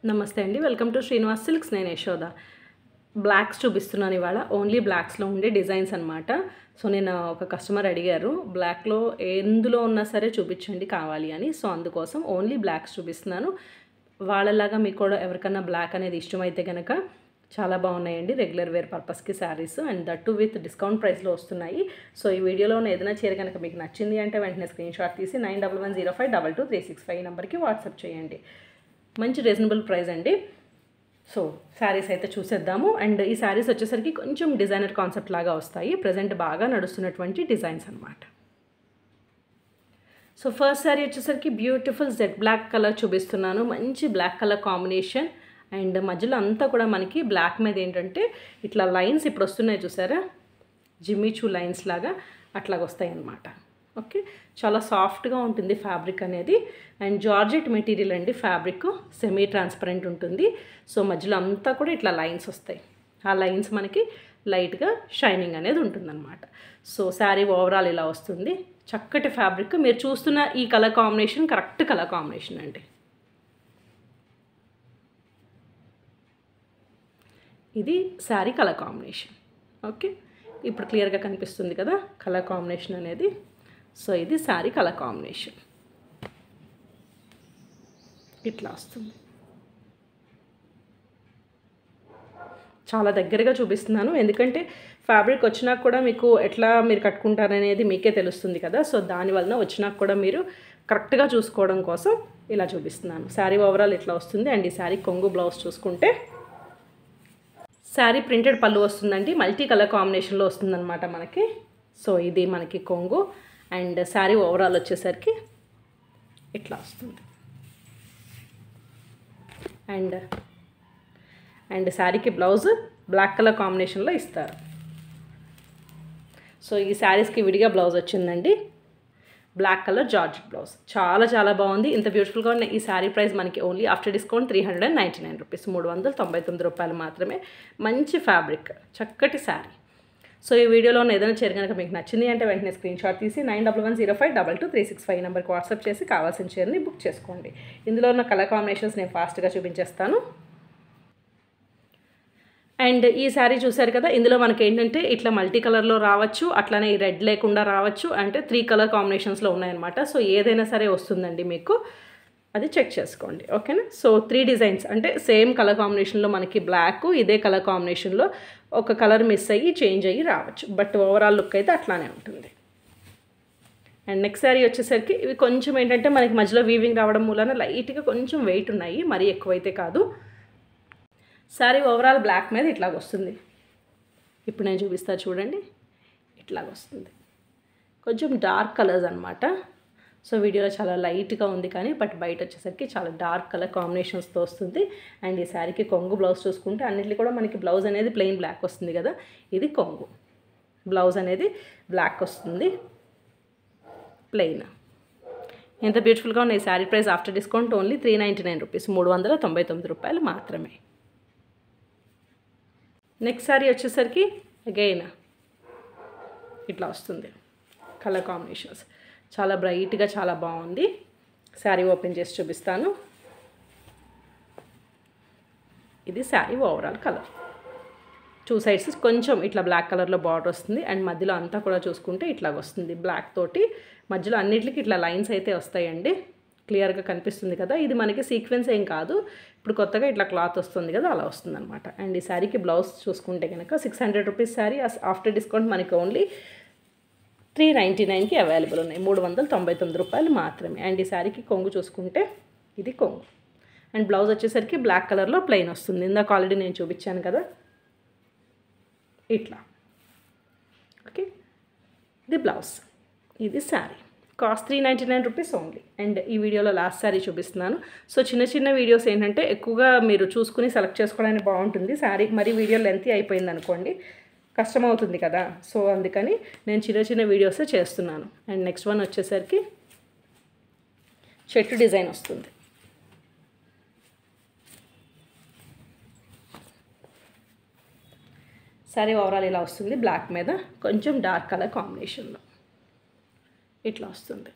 నమస్తే అండి. Welcome to Srinivas silks. నేను యశోద. బ్లాక్స్ చూపిస్తున్నాను ఇవాళ. ఓన్లీ బ్లాక్స్‌లో ఉండే డిజైన్స్ అనమాట. సో, నేను ఒక కస్టమర్ అడిగారు. బ్లాక్‌లో ఎందులో ఉన్నా సరే చూపించండి కావాలి అని. సో, అందుకోసం ఓన్లీ బ్లాక్స్ చూపిస్తున్నాను. వాళ్ళలాగా మీకు కూడా ఎవరికన్నా బ్లాక్ అనేది ఇష్టమైతే గనక చాలా బాగున్నాయండి. రెగ్యులర్ వేర్ పర్పస్‌కి saris and that too with discount ప్రైస్‌లో వస్తున్నాయి. సో, ఈ వీడియోలో ఉన్న ఏదైనా చీర కనుక మీకు నచ్చింది అంటే వెంటనే స్క్రీన్‌షాట్ తీసి 9110522365 నెంబర్‌కి వాట్సాప్ చేయండి. మంచి రీజనబుల్ ప్రైస్ అండి. సో, శారీస్ అయితే చూసేద్దాము. అండ్ ఈ శారీస్ వచ్చేసరికి కొంచెం డిజైనర్ కాన్సెప్ట్ లాగా వస్తాయి. ప్రెజెంట్ బాగా నడుస్తున్నటువంటి డిజైన్స్ అనమాట. సో, ఫస్ట్ శారీ వచ్చేసరికి బ్యూటిఫుల్ జెడ్ బ్లాక్ కలర్ చూపిస్తున్నాను. మంచి బ్లాక్ కలర్ కాంబినేషన్ అండ్ మధ్యలో అంతా కూడా మనకి బ్లాక్ మీద ఏంటంటే ఇట్లా లైన్స్ ఇప్పుడు వస్తున్నాయి చూసారా, జిమ్మిచూ లైన్స్ లాగా అట్లాగ వస్తాయి అన్నమాట. ఓకే, చాలా సాఫ్ట్గా ఉంటుంది ఫ్యాబ్రిక్ అనేది అండ్ జార్జెట్ మెటీరియల్ అండి. ఫ్యాబ్రిక్ సెమీ ట్రాన్స్పరెంట్ ఉంటుంది. సో, మధ్యలో అంతా కూడా ఇట్లా లైన్స్ వస్తాయి. ఆ లైన్స్ మనకి లైట్గా షైనింగ్ అనేది ఉంటుందన్నమాట. సో, శారీ ఓవరాల్ ఇలా వస్తుంది. చక్కటి ఫ్యాబ్రిక్. మీరు చూస్తున్న ఈ colour combination correct colour combination అండి. ఇది శారీ కలర్ కాంబినేషన్. ఓకే, ఇప్పుడు క్లియర్గా కనిపిస్తుంది కదా కలర్ కాంబినేషన్ అనేది. సో, ఇది శారీ కలర్ కాంబినేషన్ ఇట్లా వస్తుంది. చాలా దగ్గరగా చూపిస్తున్నాను ఎందుకంటే ఫ్యాబ్రిక్ వచ్చినాక కూడా మీకు ఎట్లా మీరు కట్టుకుంటారనేది మీకే తెలుస్తుంది కదా. సో, దానివలన వచ్చినాక కూడా మీరు కరెక్ట్గా చూసుకోవడం కోసం ఇలా చూపిస్తున్నాను. శారీ ఓవరాల్ ఇట్లా వస్తుంది అండ్ ఈ శారీ కొంగు బ్లౌజ్ చూసుకుంటే శారీ ప్రింటెడ్ పళ్ళు వస్తుందండి. మల్టీ కలర్ కాంబినేషన్లో వస్తుందన్నమాట మనకి. సో, ఇది మనకి కొంగు అండ్ శారీ ఓవరాల్ వచ్చేసరికి ఇట్లా వస్తుంది. అండ్ శారీకి బ్లౌజ్ బ్లాక్ కలర్ కాంబినేషన్లో ఇస్తారు. సో, ఈ శారీస్కి విడిగా బ్లౌజ్ వచ్చిందండి. బ్లాక్ కలర్ జార్జెట్ బ్లౌజ్ చాలా చాలా బాగుంది. ఇంత బ్యూటిఫుల్గా ఉన్న ఈ శారీ ప్రైస్ మనకి ఓన్లీ ఆఫ్టర్ డిస్కౌంట్ 399 రూపీస్, 399 రూపాయలు మాత్రమే. మంచి ఫ్యాబ్రిక్, చక్కటి శారీ. సో, ఈ వీడియోలో ఉన్న ఏదైనా చీర కనుక మీకు నచ్చింది అంటే వెంటనే స్క్రీన్షాట్ తీసి 9110522365 నెంబర్కి వాట్సాప్ చేసి కావాల్సిన చీరని బుక్ చేసుకోండి. ఇందులో ఉన్న కలర్ కాంబినేషన్స్ నేను ఫాస్ట్గా చూపించేస్తాను. అండ్ ఈ శారీ చూసారు కదా, ఇందులో మనకి ఏంటంటే ఇట్లా మల్టీ కలర్లో రావచ్చు, అట్లానే ఈ రెడ్ లేకుండా రావచ్చు. అంటే 3 కలర్ కాంబినేషన్స్లో ఉన్నాయన్నమాట. సో, ఏదైనా సరే వస్తుందండి మీకు, అది చెక్ చేసుకోండి. ఓకేనా. సో, 3 డిజైన్స్ అంటే సేమ్ కలర్ కాంబినేషన్లో మనకి బ్లాక్, ఇదే కలర్ కాంబినేషన్లో ఒక కలర్ మిస్ అయ్యి చేంజ్ అయ్యి రావచ్చు. బట్ ఓవరాల్ లుక్ అయితే అట్లానే ఉంటుంది. అండ్ నెక్స్ట్ శారీ వచ్చేసరికి ఇవి కొంచెం ఏంటంటే మనకి మధ్యలో వీవింగ్ రావడం మూలన లైట్గా కొంచెం వెయిట్ ఉన్నాయి, మరీ ఎక్కువైతే కాదు. శారీ ఓవరాల్ బ్లాక్ మీద ఇట్లాగ వస్తుంది. ఇప్పుడు నేను చూపిస్తా చూడండి, ఇట్లాగ వస్తుంది. కొంచెం డార్క్ కలర్స్ అనమాట. సో, వీడియోలో చాలా లైట్గా ఉంది కానీ బట్ బయట వచ్చేసరికి చాలా డార్క్ కలర్ కాంబినేషన్స్తో వస్తుంది. అండ్ ఈ శారీకి కొంగు బ్లౌజ్ చూసుకుంటే అన్నిటికీ కూడా మనకి బ్లౌజ్ అనేది ప్లెయిన్ బ్లాక్ వస్తుంది కదా. ఇది కొంగు బ్లౌజ్ అనేది బ్లాక్ వస్తుంది ప్లెయిన్. ఎంత బ్యూటిఫుల్గా ఉన్న ఈ sari price after discount only 399 rupees, 399 రూపాయలు మాత్రమే. నెక్స్ట్ శారీ వచ్చేసరికి అగైన్ ఇట్లా వస్తుంది. కలర్ కాంబినేషన్స్ చాలా బ్రైట్గా చాలా బాగుంది. శారీ ఓపెన్ చేసి చూపిస్తాను. ఇది శారీ ఓవరాల్ కలర్. 2 సైడ్స్ కొంచెం ఇట్లా బ్లాక్ కలర్లో బార్డర్ వస్తుంది అండ్ మధ్యలో అంతా కూడా చూసుకుంటే ఇట్లాగ వస్తుంది బ్లాక్ తోటి. మధ్యలో అన్నిటికీ ఇట్లా లైన్స్ అయితే వస్తాయండి. క్లియర్గా కనిపిస్తుంది కదా. ఇది మనకి సీక్వెన్స్ ఏం కాదు, ఇప్పుడు కొత్తగా ఇట్లా క్లాత్ వస్తుంది కదా, అలా వస్తుంది అనమాట. అండ్ ఈ శారీకి బ్లౌజ్ చూసుకుంటే కనుక 600 రూపీస్ శారీ ఆఫ్టర్ డిస్కౌంట్ మనకి ఓన్లీ 399కి అవైలబుల్ ఉన్నాయి, 399 రూపాయలు మాత్రమే. అండ్ ఈ శారీకి కొంగు చూసుకుంటే ఇది కొంగు అండ్ బ్లౌజ్ వచ్చేసరికి బ్లాక్ కలర్లో ప్లెయిన్ వస్తుంది. ఇందాక ఆల్రెడీ నేను చూపించాను కదా ఇట్లా. ఓకే, ఇది బ్లౌజ్, ఇది sari. Cost 399 rupees only. And ఈ వీడియోలో లాస్ట్ శారీ చూపిస్తున్నాను. సో, చిన్న చిన్న వీడియోస్ ఏంటంటే ఎక్కువగా మీరు చూసుకుని సెలెక్ట్ చేసుకోవడానికి బాగుంటుంది. శారీ మరి వీడియో లెంతీ అయిపోయింది అనుకోండి, కష్టం అవుతుంది కదా. సో, అందుకని నేను చిన్న చిన్న వీడియోసే చేస్తున్నాను. అండ్ నెక్స్ట్ వన్ వచ్చేసరికి చెట్టు డిజైన్ వస్తుంది. శారీ ఓవరాల్ ఇలా వస్తుంది. బ్లాక్ మీద కొంచెం డార్క్ కలర్ కాంబినేషన్లో ఇట్లా వస్తుంది.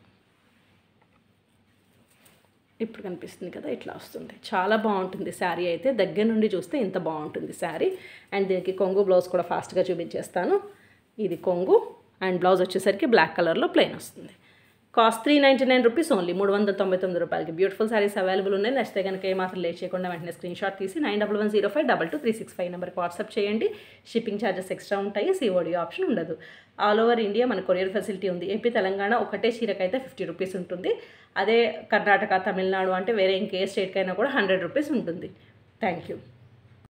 ఇప్పుడు కనిపిస్తుంది కదా, ఇట్లా వస్తుంది. చాలా బాగుంటుంది శారీ అయితే. దగ్గర నుండి చూస్తే ఇంత బాగుంటుంది శారీ. అండ్ దీనికి కొంగు బ్లౌజ్ కూడా ఫాస్ట్గా చూపించేస్తాను. ఇది కొంగు అండ్ బ్లౌజ్ వచ్చేసరికి బ్లాక్ కలర్లో ప్లెయిన్ వస్తుంది. కాస్ట్ 399 రూపీస్ ఓన్లీ, 399 రూపాయలకి బ్యూటిఫుల్ శారీస్ అవైలబుల్ ఉన్నాయి. నచ్చితే కనుక ఏమాత్రం లేట్ చేయకుండా వెంటనే స్క్రీన్ షాట్ తీసి 9110522365 నెంబర్కి వాట్సాప్ చేయండి. షిప్పింగ్ ఛార్జెస్ ఎక్స్ట్రా ఉంటాయి, సిఓడి ఆప్షన్ ఉండదు. ఆల్ ఓవర్ ఇండియా మన కొరియర్ ఫెసిలిటీ ఉంది. ఏపీ తెలంగాణ ఒకటే చీరకైతే 50 రూపీస్ ఉంటుంది. అదే కర్ణాటక తమిళనాడు అంటే వేరే ఇంకే స్టేట్కైనా కూడా 100 రూపీస్ ఉంటుంది. Thank you.